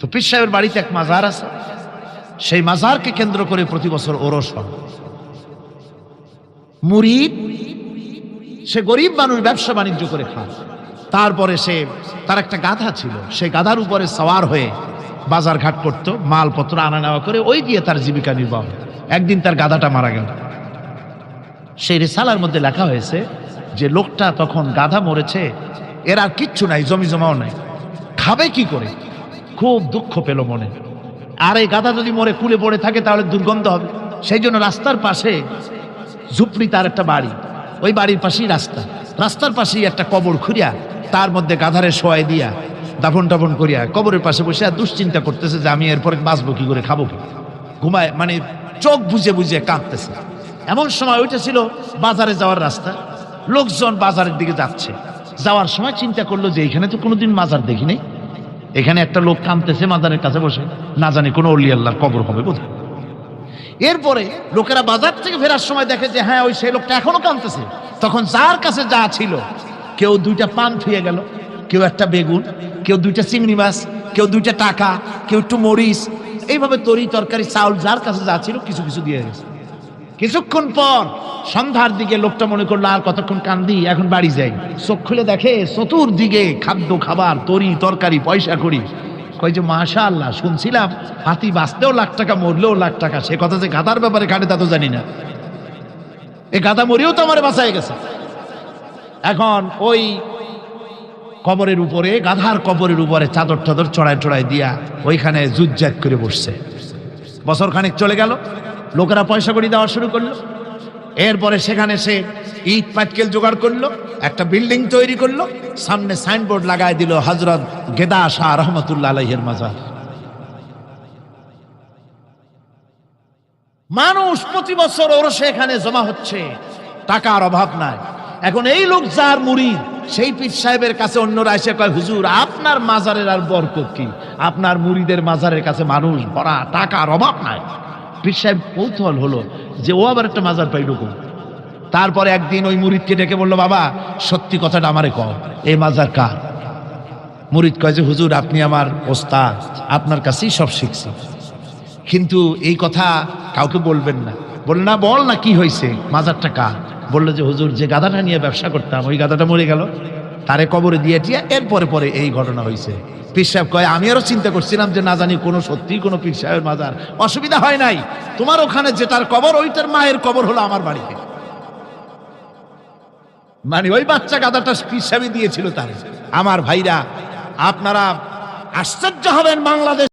তো পীর সাহেবের বাড়িতে এক মাজার আছে, সেই মাজারকে কেন্দ্র করে প্রতি বছর ওরস হয়। মুরিদ সে গরিব মানুষ, ব্যবসা বাণিজ্য করে খায়। তারপরে তার একটা গাধা ছিল, সেই গাধার উপরে সওয়ার হয়ে বাজার ঘাট করতো, মালপত্র আনা নেওয়া করে ওই দিয়ে তার জীবিকা নির্বাহ। একদিন তার গাধাটা মারা গেল। সেই রিসালার মধ্যে লেখা হয়েছে যে লোকটা তখন গাধা মরেছে, এর আর কিচ্ছু নাই, জমি জমাও নাই, খাবে কি করে, খুব দুঃখ পেল মনে। আর এই গাধা যদি মরে কুলে পড়ে থাকে তাহলে দুর্গন্ধ হবে। সেই জন্য রাস্তার পাশে ঝুপড়ি, তার একটা বাড়ি, ওই বাড়ির পাশেই রাস্তার পাশেই একটা কবর খুঁড়িয়া তার মধ্যে গাধারে শোয়াই দিয়া দাফন টাফন করিয়া কবরের পাশে বসে আর দুশ্চিন্তা করতেছে যে আমি এরপরে বাঁচবো কি করে, খাবো কি, ঘুমায় মানে চোখ বুঝে বুঝে কাঁদতেছে। এমন সময় ওইটা ছিল বাজারে যাওয়ার রাস্তা, লোকজন বাজারের দিকে যাচ্ছে। যাওয়ার সময় চিন্তা করলো যে এখানে তো কোনোদিন মাজার দেখি নাই, এখানে একটা লোক কাঁদতেছে মাজারের কাছে বসে, না জানি কোনো অলি আল্লাহর কবর হবে বোধহয়। এরপরে লোকেরা বাজার থেকে ফেরার সময় দেখে যে হ্যাঁ, ওই সেই লোকটা এখনো কাঁদতেছে। তখন যার কাছে যা ছিল, কেউ 2টা পান থুয়ে গেল, কেউ একটা বেগুন, কেউ 2টা চিংড়ি মাছ, কেউ 2টা টাকা, কেউ একটু মরিচ, এইভাবে তরি তরকারি চাউল যার কাছে যা ছিল কিছু কিছু দিয়ে গেছে। কিছুক্ষণ পর সন্ধ্যার দিকে লোকটা মনে করলো আর কতক্ষণ কান্দি, এখন বাড়ি যাই। চোখ খুলে দেখে চতুর্দিকে খাদ্য খাবার, তরি তরকারি, পয়সা করি। কই যে মাশাআল্লাহ, শুনছিলাম হাতি বাঁচতেও লাখ টাকা, মরলেও লাখ টাকা, সে কথা যে গাধার ব্যাপারে কাটে তা তো জানি না। এই গাধা মরিও তো আমার বাঁচায় গেছে। এখন ওই কবরের উপরে, গাধার কবরের উপরে চাদর টাদর চড়ায় চড়ায় দিয়া ওইখানে জুজ্জাক করে বসছে। বছর খানেক চলে গেল, লোকেরা পয়সা করি দেওয়া শুরু করলো। এরপরে সেখানে সে ইট পাটকেল জোগাড় করলো, একটা বিল্ডিং তৈরি করলো, সামনে সাইনবোর্ড লাগায় দিল হযরত গেদা শাহ রহমতুল্লাহ আলাইহির মাজার। মানুষ প্রতি বছর ওরসে এখানে জমা হচ্ছে, টাকার অভাব নাই। এখন এই লোক যার মুরিদ, সেই পীর সাহেবের কাছে অন্যরা এসে কয় হুজুর আপনার মাজারের আর বরকত কি, আপনার মুরিদের মাজারের কাছে মানুষ ভরা, টাকার অভাব নাই। পীর সাহেব কৌতূহল হলো যে ও আবার একটা মাজার পাইল কোন। তারপরে একদিন ওই মুরিদকে ডেকে বললো, বাবা সত্যি কথাটা আমারে কও, এই মাজার কার? মুরিদ কয় যে হুজুর আপনি আমার ওস্তাদ, আপনার কাছেই সব শিখছি, কিন্তু এই কথা কাউকে বলবেন না। বলল না, বল না কি হয়েছে, মাজারটা কার? বললো যে হুজুর যে গাধাটা নিয়ে ব্যবসা করতাম, ওই গাধাটা মরে গেল, তারে কবরে দিয়ে টিয়া এরপরে পরে এই ঘটনা হয়েছে। পীর সাহেব কয় আমি আরো চিন্তা করছিলাম যে না জানি কোনো সত্যি কোনো পীর সাহেবের মাজার। অসুবিধা হয় নাই, তোমার ওখানে যেটার কবর ওইটার মায়ের কবর হলো আমার বাড়িতে। মানে ওই বাচ্চা গাধাটা পীর সাহেব দিয়েছিল তার। আমার ভাইরা, আপনারা আশ্চর্য হবেন, বাংলাদেশ